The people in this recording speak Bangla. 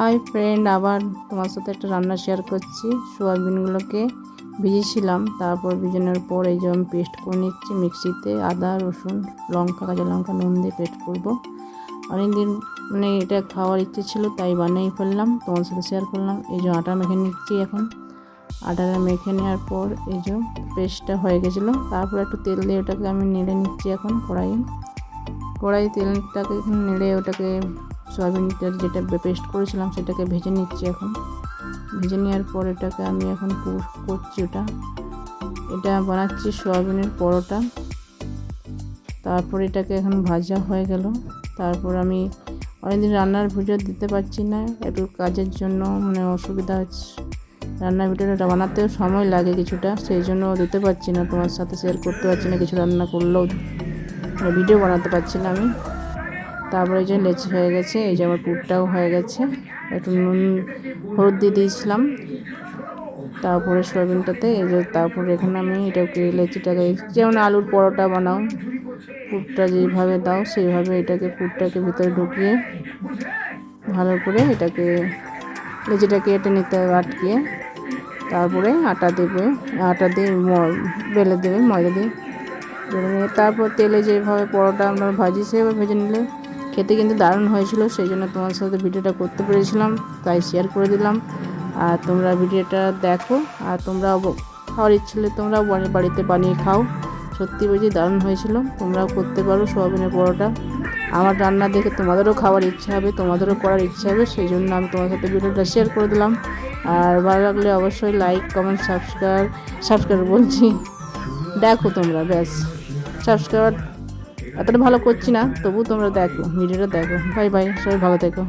হাই ফ্রেন্ড, আবার তোমার সাথে একটা রান্না শেয়ার করছি। সোয়াবিনগুলোকে ভিজিয়েছিলাম, তারপর ভিজানোর পর এই যে আমি পেস্ট করে নিচ্ছি মিক্সিতে। আদা, রসুন, লঙ্কা, কাঁচা লঙ্কা, নুন দিয়ে পেস্ট করবো। অনেকদিন মানে এটা খাওয়ার ইচ্ছে ছিল, তাই বানিয়ে ফেললাম, তোমার সাথে শেয়ার করলাম। এই যে আটা মেখে নিচ্ছি এখন। আটাটা মেখে নেওয়ার পর এই যে পেস্টটা হয়ে গেছিলো, তারপর একটু তেল দিয়ে ওটাকে আমি নেড়ে নিচ্ছি এখন কড়াই তেলটাকে এখন নেড়ে ওটাকে সয়াবিনটার যেটা পেস্ট করেছিলাম সেটাকে ভেজে নিচ্ছি এখন। ভেজে নেওয়ার পর এটাকে আমি এখন করছি এটা বানাচ্ছি সয়াবিনের পরোটা। তারপর এটাকে এখন ভাজা হয়ে গেল। তারপর আমি অনেকদিন রান্নার ভিডিও দিতে পারছি না, একটু কাজের জন্য মানে অসুবিধা হচ্ছে। রান্নার ভিডিওটা বানাতেও সময় লাগে কিছুটা, সেই জন্য দিতে পারছি না, তোমার সাথে শেয়ার করতে পারছি না। কিছু রান্না করলেও ভিডিও বানাতে পারছি না আমি। তারপরে এই যে লেচি হয়ে গেছে, এই যে আমার পুরটাও হয়ে গেছে। একটু নুন হলুদ দিয়ে দিয়েছিলাম তারপরে সয়াবিনটাতে। এই যে তারপরে এখানে আমি এটাকে লেচিটাকে যেমন আলুর পরোটা বানাও, পুরটা যেভাবে দাও সেইভাবে এটাকে পুরটাকে ভিতরে ঢুকিয়ে ভালো করে এটাকে লেচিটাকে কেটে নিতে হবে আটকিয়ে। তারপরে আটা দিয়ে বেলে দেবে ময়দা দিয়ে বেলে নিয়ে তারপর তেলে যেভাবে পরোটা আমরা ভাজি সেভাবে ভেজে নিলে খেতে কিন্তু দারুণ হয়েছিল। সেই জন্য তোমার সাথে ভিডিওটা করতে পেরেছিলাম, তাই শেয়ার করে দিলাম। আর তোমরা ভিডিওটা দেখো, আর তোমরাও খাওয়ার ইচ্ছে হলে তোমরাও বাড়িতে বানিয়ে খাও। সত্যি বলছি দারুণ হয়েছিল, তোমরাও করতে পারো সোয়াবিনের পরোটা। আমার রান্না দেখে তোমাদেরও খাওয়ার ইচ্ছা হবে, তোমাদেরও করার ইচ্ছা হবে, সেই জন্য আমি তোমার সাথে ভিডিওটা শেয়ার করে দিলাম। আর ভালো লাগলে অবশ্যই লাইক, কমেন্ট, সাবস্ক্রাইব বলছি দেখো তোমরা, ব্যাস সাবস্ক্রাইব এতটা ভালো করছি না, তবু তোমরা দেখো, ভিডিওটা দেখো। বাই বাই, সবাই ভালো থেকো।